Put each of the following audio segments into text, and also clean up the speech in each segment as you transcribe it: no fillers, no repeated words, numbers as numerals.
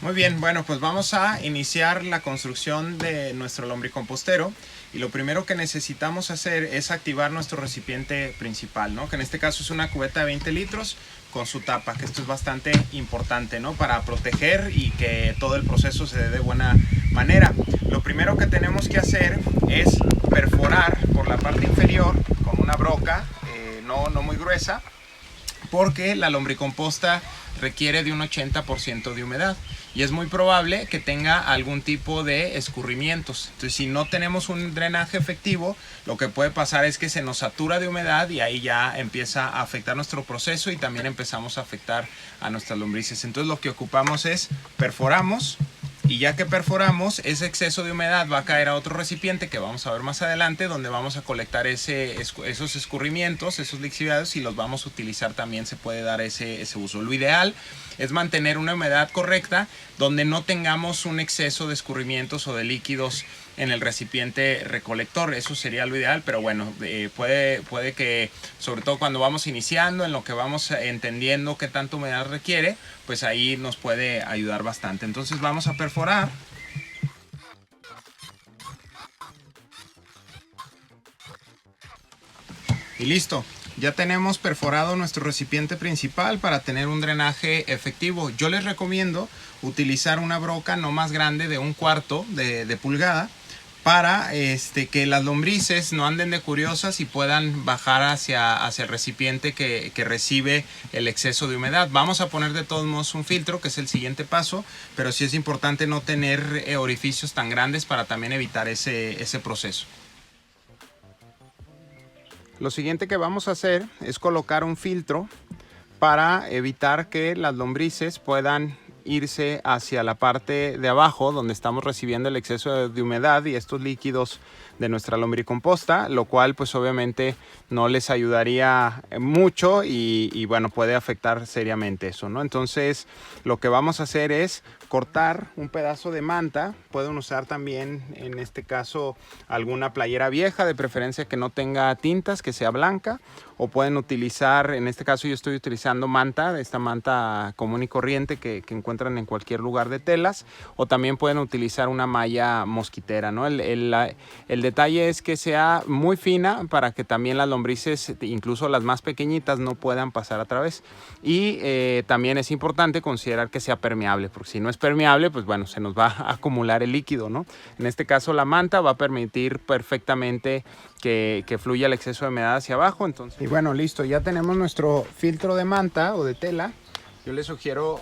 Muy bien, bueno, pues vamos a iniciar la construcción de nuestro lombricompostero. Y lo primero que necesitamos hacer es activar nuestro recipiente principal, ¿no? Que en este caso es una cubeta de 20 litros con su tapa, que esto es bastante importante, ¿no? Para proteger y que todo el proceso se dé de buena manera. Lo primero que tenemos que hacer es perforar por la parte inferior con una broca, no muy gruesa, porque la lombricomposta requiere de un 80% de humedad y es muy probable que tenga algún tipo de escurrimientos. Entonces, si no tenemos un drenaje efectivo, lo que puede pasar es que se nos satura de humedad y ahí ya empieza a afectar nuestro proceso y también empezamos a afectar a nuestras lombrices. Entonces, lo que ocupamos es perforamos. Y ya que perforamos, ese exceso de humedad va a caer a otro recipiente que vamos a ver más adelante, donde vamos a colectar esos escurrimientos, esos lixiviados, y los vamos a utilizar también. Se puede dar ese uso. Lo ideal es mantener una humedad correcta donde no tengamos un exceso de escurrimientos o de líquidos en el recipiente recolector. Eso sería lo ideal, pero bueno, puede que, sobre todo cuando vamos iniciando, en lo que vamos entendiendo qué tanta humedad requiere, pues ahí nos puede ayudar bastante. Entonces vamos a perforar. Y listo, ya tenemos perforado nuestro recipiente principal para tener un drenaje efectivo. Yo les recomiendo utilizar una broca no más grande de 1/4 de pulgada para que las lombrices no anden de curiosas y puedan bajar hacia el recipiente que recibe el exceso de humedad. Vamos a poner de todos modos un filtro, que es el siguiente paso, pero sí es importante no tener orificios tan grandes para también evitar ese proceso. Lo siguiente que vamos a hacer es colocar un filtro para evitar que las lombrices puedan irse hacia la parte de abajo donde estamos recibiendo el exceso de humedad y estos líquidos de nuestra lombricomposta, lo cual pues obviamente no les ayudaría mucho y bueno, puede afectar seriamente eso, ¿no? Entonces lo que vamos a hacer es cortar un pedazo de manta. Pueden usar también en este caso alguna playera vieja, de preferencia que no tenga tintas, que sea blanca, o pueden utilizar, en este caso yo estoy utilizando manta, esta manta común y corriente que encuentran en cualquier lugar de telas, o también pueden utilizar una malla mosquitera, ¿no? El detalle es que sea muy fina para que también las lombrices, incluso las más pequeñitas, no puedan pasar a través. Y también es importante considerar que sea permeable, porque si no es permeable, pues bueno, se nos va a acumular el líquido, ¿no? En este caso la manta va a permitir perfectamente que fluya el exceso de humedad hacia abajo. Entonces, y bueno, listo, ya tenemos nuestro filtro de manta o de tela. Yo les sugiero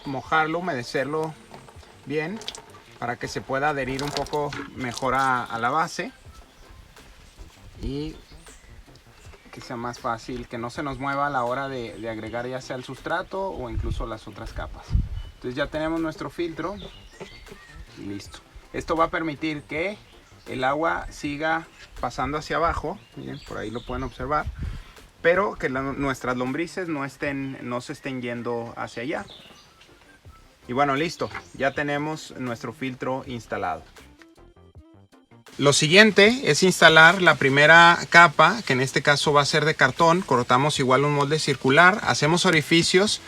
mojarlo, humedecerlo bien para que se pueda adherir un poco mejor a la base y que sea más fácil, que no se nos mueva a la hora de agregar ya sea el sustrato o incluso las otras capas. Entonces ya tenemos nuestro filtro y listo. Esto va a permitir que el agua siga pasando hacia abajo, miren, por ahí lo pueden observar, pero que nuestras lombrices no se estén yendo hacia allá. Y bueno, listo, ya tenemos nuestro filtro instalado. Lo siguiente es instalar la primera capa, que en este caso va a ser de cartón. Cortamos igual un molde circular, hacemos orificios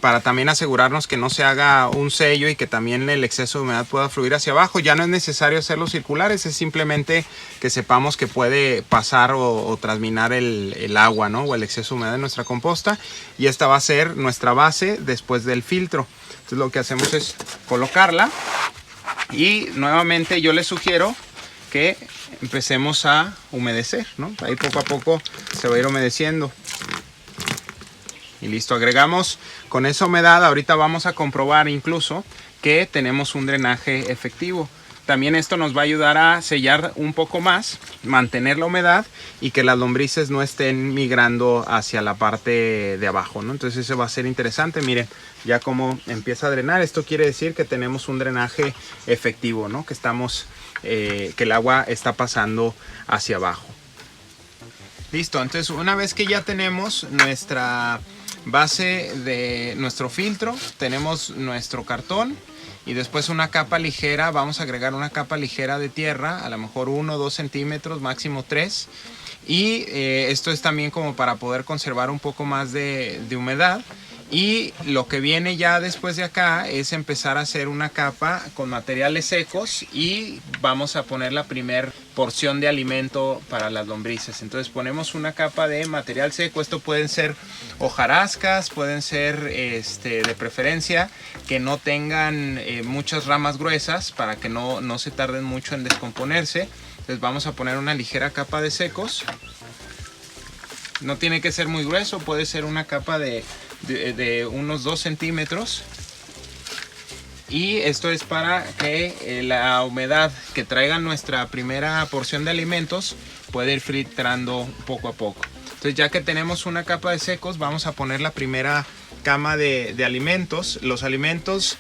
para también asegurarnos que no se haga un sello y que también el exceso de humedad pueda fluir hacia abajo. Ya no es necesario hacerlos circulares, es simplemente que sepamos que puede pasar o transminar el agua, ¿no? O el exceso de humedad en nuestra composta. Y esta va a ser nuestra base después del filtro. Entonces lo que hacemos es colocarla y nuevamente yo les sugiero que empecemos a humedecer, ¿no? Ahí poco a poco se va a ir humedeciendo. Y listo, agregamos con esa humedad. Ahorita vamos a comprobar incluso que tenemos un drenaje efectivo. También esto nos va a ayudar a sellar un poco más, mantener la humedad y que las lombrices no estén migrando hacia la parte de abajo, ¿no? Entonces eso va a ser interesante. Miren, ya como empieza a drenar, esto quiere decir que tenemos un drenaje efectivo, ¿no? Que el agua está pasando hacia abajo. Listo, entonces una vez que ya tenemos nuestra base de nuestro filtro, tenemos nuestro cartón y después una capa ligera. Vamos a agregar una capa ligera de tierra, a lo mejor 1 o 2 centímetros, máximo 3. Y esto es también como para poder conservar un poco más de humedad. Y lo que viene ya después de acá es empezar a hacer una capa con materiales secos y vamos a poner la primer porción de alimento para las lombrices. Entonces ponemos una capa de material seco. Esto pueden ser hojarascas, pueden ser de preferencia que no tengan muchas ramas gruesas para que no se tarden mucho en descomponerse. Entonces vamos a poner una ligera capa de secos. No tiene que ser muy grueso, puede ser una capa de unos 2 centímetros. Y esto es para que la humedad que traiga nuestra primera porción de alimentos pueda ir filtrando poco a poco. Entonces ya que tenemos una capa de secos, vamos a poner la primera cama de alimentos. Los alimentos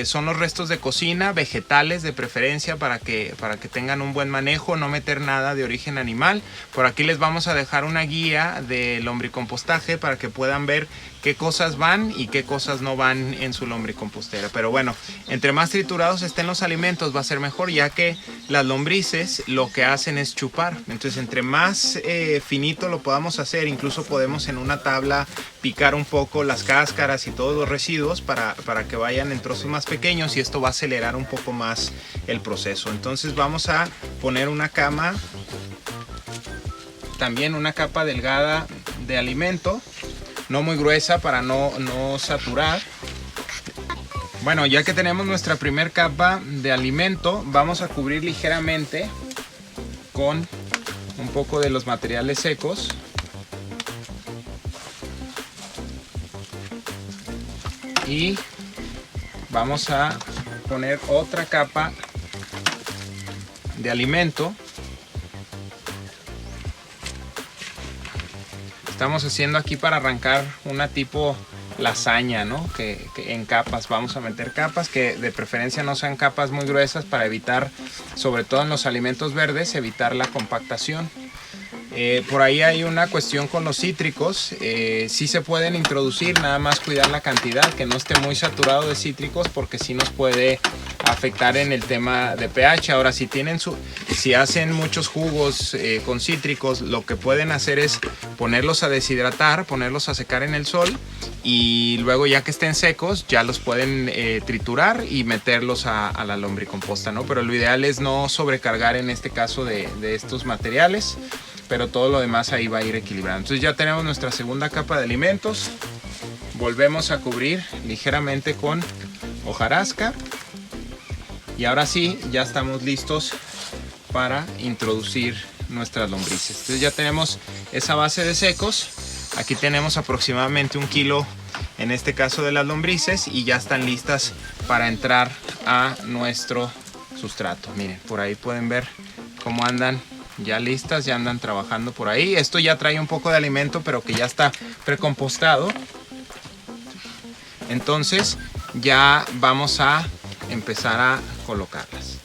son los restos de cocina, vegetales de preferencia para que tengan un buen manejo, no meter nada de origen animal. Por aquí les vamos a dejar una guía de lombricompostaje para que puedan ver qué cosas van y qué cosas no van en su lombricompostera. Pero bueno, entre más triturados estén los alimentos va a ser mejor, ya que las lombrices lo que hacen es chupar. Entonces entre más finito lo podamos hacer, incluso podemos en una tabla picar un poco las cáscaras y todos los residuos para que vayan en trozos más pequeños, y esto va a acelerar un poco más el proceso. Entonces vamos a poner una cama, también una capa delgada de alimento, no muy gruesa para no saturar. Bueno, ya que tenemos nuestra primer capa de alimento, vamos a cubrir ligeramente con un poco de los materiales secos. Y vamos a poner otra capa de alimento. Estamos haciendo aquí para arrancar una tipo lasaña, ¿no? Que en capas, vamos a meter capas que de preferencia no sean capas muy gruesas para evitar, sobre todo en los alimentos verdes, evitar la compactación. Por ahí hay una cuestión con los cítricos, sí se pueden introducir, nada más cuidar la cantidad, que no esté muy saturado de cítricos, porque sí nos puede afectar en el tema de pH. Ahora, si hacen muchos jugos con cítricos, lo que pueden hacer es ponerlos a deshidratar, ponerlos a secar en el sol, y luego ya que estén secos ya los pueden triturar y meterlos a la lombricomposta, ¿no? Pero lo ideal es no sobrecargar en este caso de estos materiales, pero todo lo demás ahí va a ir equilibrando. Entonces ya tenemos nuestra segunda capa de alimentos. Volvemos a cubrir ligeramente con hojarasca. Y ahora sí, ya estamos listos para introducir nuestras lombrices. Entonces ya tenemos esa base de secos. Aquí tenemos aproximadamente 1 kilo, en este caso de las lombrices, y ya están listas para entrar a nuestro sustrato. Miren, por ahí pueden ver cómo andan ya listas, ya andan trabajando por ahí. Esto ya trae un poco de alimento, pero que ya está precompostado. Entonces ya vamos a empezar a colocarlas.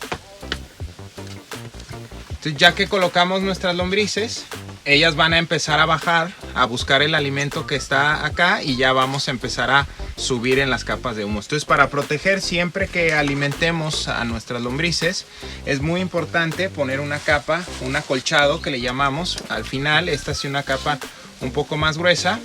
Entonces, ya que colocamos nuestras lombrices, ellas van a empezar a bajar a buscar el alimento que está acá, y ya vamos a empezar a subir en las capas de humo. Entonces, para proteger, siempre que alimentemos a nuestras lombrices, es muy importante poner una capa, un acolchado que le llamamos al final. Esta es una capa un poco más gruesa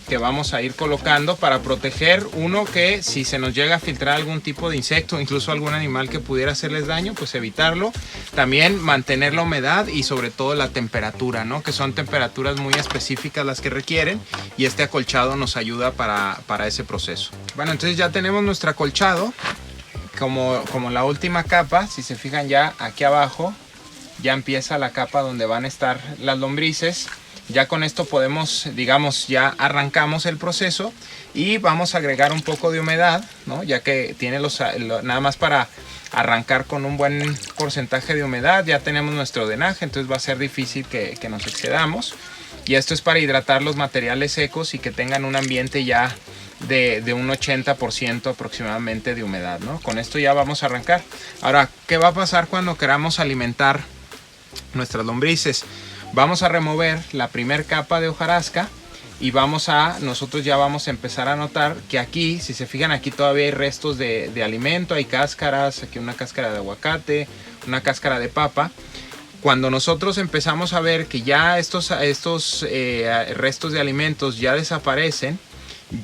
que vamos a ir colocando para proteger, uno, que si se nos llega a filtrar algún tipo de insecto, incluso algún animal que pudiera hacerles daño, pues evitarlo. También mantener la humedad y sobre todo la temperatura, ¿no? Que son temperaturas muy específicas las que requieren, y este acolchado nos ayuda para ese proceso. Bueno, entonces ya tenemos nuestro acolchado. Como la última capa, si se fijan, ya aquí abajo ya empieza la capa donde van a estar las lombrices. Ya con esto podemos, digamos, ya arrancamos el proceso, y vamos a agregar un poco de humedad, ¿no? Ya que tiene nada más para arrancar con un buen porcentaje de humedad, ya tenemos nuestro drenaje, entonces va a ser difícil que nos excedamos. Y esto es para hidratar los materiales secos y que tengan un ambiente ya de un 80% aproximadamente de humedad, ¿no? Con esto ya vamos a arrancar. Ahora, ¿qué va a pasar cuando queramos alimentar nuestras lombrices? Vamos a remover la primera capa de hojarasca, y nosotros ya vamos a empezar a notar que aquí, si se fijan, aquí todavía hay restos de alimento, hay cáscaras, aquí una cáscara de aguacate, una cáscara de papa. Cuando nosotros empezamos a ver que ya estos restos de alimentos ya desaparecen,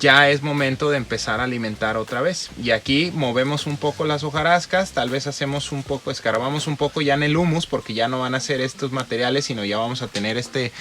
ya es momento de empezar a alimentar otra vez. Y aquí movemos un poco las hojarascas, tal vez hacemos un poco, escarbamos un poco ya en el humus, porque ya no van a ser estos materiales, sino ya vamos a tener este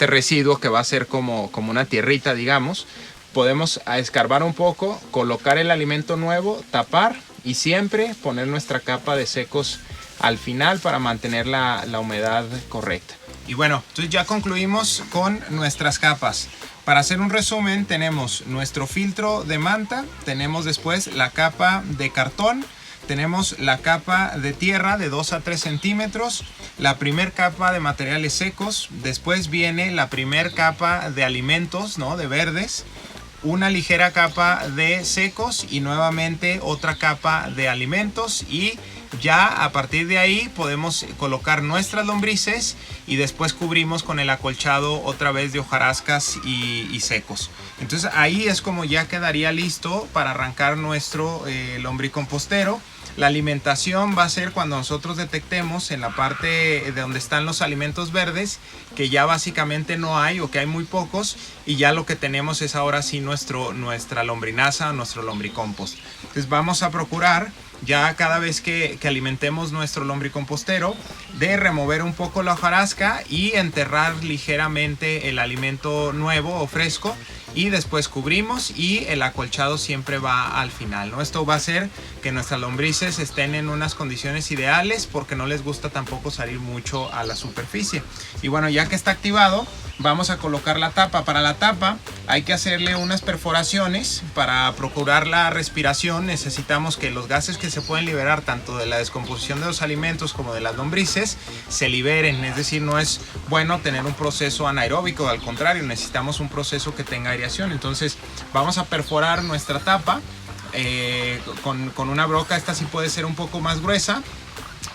residuo que va a ser como una tierrita, digamos. Podemos escarbar un poco, colocar el alimento nuevo, tapar y siempre poner nuestra capa de secos al final para mantener la humedad correcta. Y bueno, entonces ya concluimos con nuestras capas. Para hacer un resumen, tenemos nuestro filtro de manta, tenemos después la capa de cartón, tenemos la capa de tierra de 2 a 3 centímetros, la primer capa de materiales secos, después viene la primer capa de alimentos, ¿no?, de verdes, una ligera capa de secos y nuevamente otra capa de alimentos, y ya a partir de ahí podemos colocar nuestras lombrices y después cubrimos con el acolchado otra vez de hojarascas y secos. Entonces ahí es como ya quedaría listo para arrancar nuestro lombricompostero. La alimentación va a ser cuando nosotros detectemos en la parte de donde están los alimentos verdes que ya básicamente no hay o que hay muy pocos, y ya lo que tenemos es ahora sí nuestra lombrinaza, nuestro lombricompost. Entonces vamos a procurar ya cada vez que alimentemos nuestro lombricompostero de remover un poco la hojarasca y enterrar ligeramente el alimento nuevo o fresco, y después cubrimos y el acolchado siempre va al final, ¿no? Esto va a hacer que nuestras lombrices estén en unas condiciones ideales porque no les gusta tampoco salir mucho a la superficie. Y bueno, ya que está activado, vamos a colocar la tapa. Para la tapa hay que hacerle unas perforaciones para procurar la respiración. Necesitamos que los gases que se pueden liberar tanto de la descomposición de los alimentos como de las lombrices se liberen. Es decir, no es bueno tener un proceso anaeróbico, al contrario, necesitamos un proceso que tenga aireación. Entonces vamos a perforar nuestra tapa con una broca. Esta sí puede ser un poco más gruesa,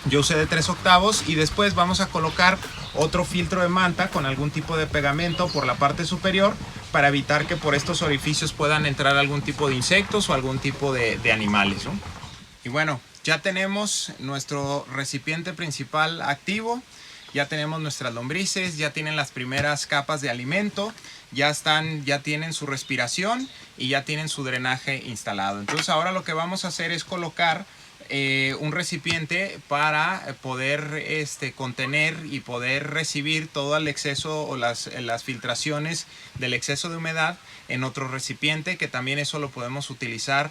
yo usé de 3/8, y después vamos a colocar otro filtro de manta con algún tipo de pegamento por la parte superior para evitar que por estos orificios puedan entrar algún tipo de insectos o algún tipo de animales, ¿no? Y bueno, ya tenemos nuestro recipiente principal activo, ya tenemos nuestras lombrices, ya tienen las primeras capas de alimento, ya tienen su respiración y ya tienen su drenaje instalado. Entonces ahora lo que vamos a hacer es colocar un recipiente para poder contener y poder recibir todo el exceso o las filtraciones del exceso de humedad en otro recipiente, que también eso lo podemos utilizar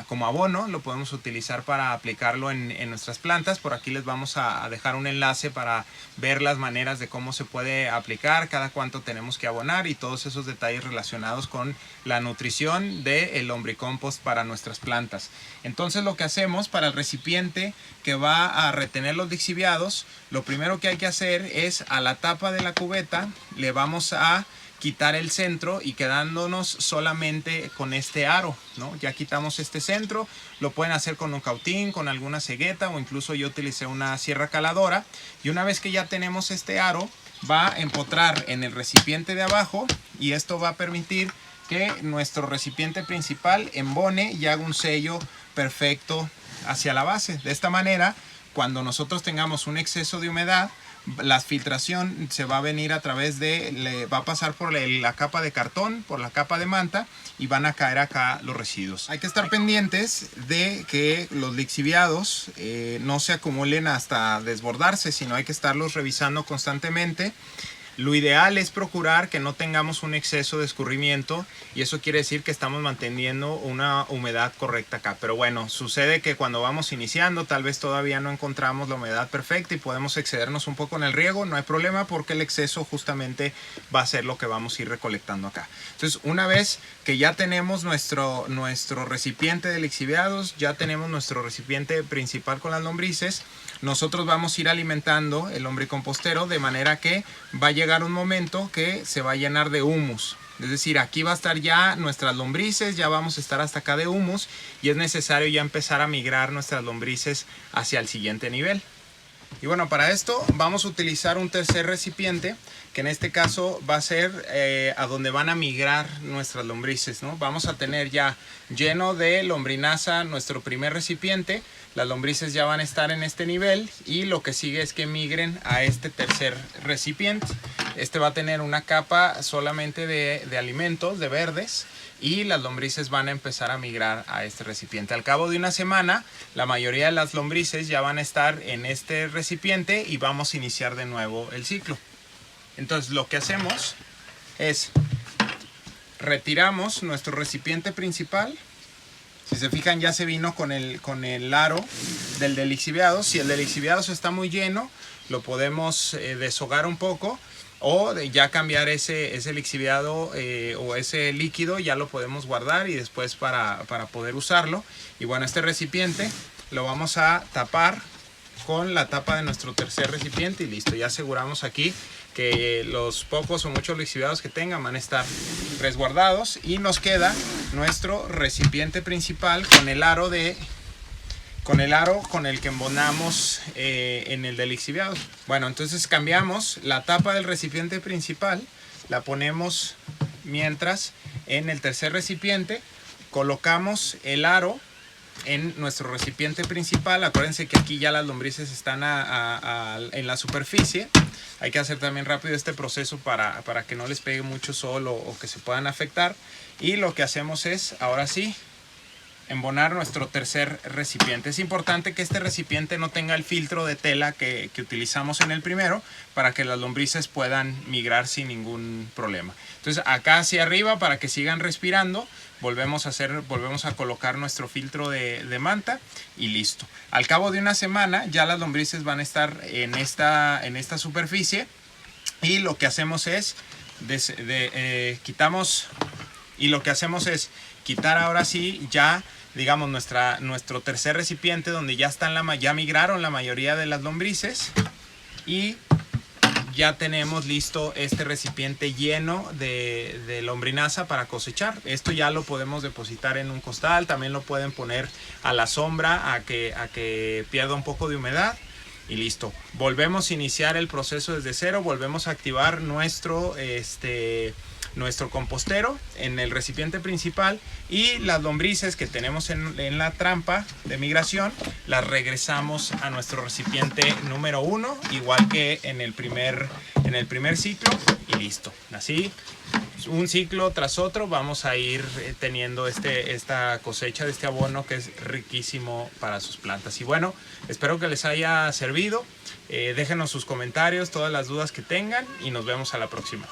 como abono, lo podemos utilizar para aplicarlo en nuestras plantas. Por aquí les vamos a dejar un enlace para ver las maneras de cómo se puede aplicar, cada cuánto tenemos que abonar y todos esos detalles relacionados con la nutrición del lombricompost para nuestras plantas. Entonces lo que hacemos para el recipiente que va a retener los lixiviados, lo primero que hay que hacer es a la tapa de la cubeta le vamos a quitar el centro y quedándonos solamente con este aro, ¿no? Ya quitamos este centro, lo pueden hacer con un cautín, con alguna cegueta, o incluso yo utilicé una sierra caladora, y una vez que ya tenemos este aro va a empotrar en el recipiente de abajo, y esto va a permitir que nuestro recipiente principal embone y haga un sello perfecto hacia la base. De esta manera, cuando nosotros tengamos un exceso de humedad, la filtración se va a venir a través va a pasar por la capa de cartón, por la capa de manta, y van a caer acá los residuos. Hay que estar pendientes de que los lixiviados no se acumulen hasta desbordarse, sino hay que estarlos revisando constantemente. Lo ideal es procurar que no tengamos un exceso de escurrimiento, y eso quiere decir que estamos manteniendo una humedad correcta acá. Pero bueno, sucede que cuando vamos iniciando tal vez todavía no encontramos la humedad perfecta y podemos excedernos un poco en el riego. No hay problema, porque el exceso justamente va a ser lo que vamos a ir recolectando acá. Entonces, una vez que ya tenemos nuestro recipiente de lixiviados, ya tenemos nuestro recipiente principal con las lombrices, nosotros vamos a ir alimentando el lombricompostero de manera que va a llegar un momento que se va a llenar de humus. Es decir, aquí va a estar ya nuestras lombrices, ya vamos a estar hasta acá de humus, y es necesario ya empezar a migrar nuestras lombrices hacia el siguiente nivel. Y bueno, para esto vamos a utilizar un tercer recipiente, que en este caso va a ser a donde van a migrar nuestras lombrices, ¿no? Vamos a tener ya lleno de lombrinaza nuestro primer recipiente. Las lombrices ya van a estar en este nivel, y lo que sigue es que migren a este tercer recipiente. Este va a tener una capa solamente de alimentos, de verdes, y las lombrices van a empezar a migrar a este recipiente. Al cabo de una semana, la mayoría de las lombrices ya van a estar en este recipiente y vamos a iniciar de nuevo el ciclo. Entonces lo que hacemos es retiramos nuestro recipiente principal. Si se fijan, ya se vino con el aro del lixiviado. Si el del lixiviado está muy lleno, lo podemos deshogar un poco, o ya cambiar ese lixiviado o ese líquido, ya lo podemos guardar y después para poder usarlo. Y bueno, este recipiente lo vamos a tapar con la tapa de nuestro tercer recipiente y listo. Ya aseguramos aquí que los pocos o muchos lixiviados que tengan van a estar resguardados, y nos queda nuestro recipiente principal con el aro con el que embonamos en el de lixiviados. Bueno, entonces cambiamos la tapa del recipiente principal, la ponemos mientras en el tercer recipiente, colocamos el aro en nuestro recipiente principal. Acuérdense que aquí ya las lombrices están en la superficie. Hay que hacer también rápido este proceso para que no les pegue mucho sol o que se puedan afectar. Y lo que hacemos es, ahora sí, embonar nuestro tercer recipiente. Es importante que este recipiente no tenga el filtro de tela que utilizamos en el primero, para que las lombrices puedan migrar sin ningún problema. Entonces acá hacia arriba, para que sigan respirando, volvemos a colocar nuestro filtro de manta y listo. Al cabo de una semana ya las lombrices van a estar en esta superficie, y lo que hacemos es quitar ahora sí ya, digamos, nuestro tercer recipiente, donde ya migraron la mayoría de las lombrices, y ya tenemos listo este recipiente lleno de lombrinaza para cosechar. Esto ya lo podemos depositar en un costal, también lo pueden poner a la sombra a que pierda un poco de humedad. Y listo, volvemos a iniciar el proceso desde cero, volvemos a activar nuestro compostero en el recipiente principal, y las lombrices que tenemos en la trampa de migración las regresamos a nuestro recipiente número 1, igual que en el primer ciclo, y listo. Así, un ciclo tras otro, vamos a ir teniendo esta cosecha de este abono que es riquísimo para sus plantas. Y bueno, espero que les haya servido. Déjenos sus comentarios, todas las dudas que tengan, y nos vemos a la próxima.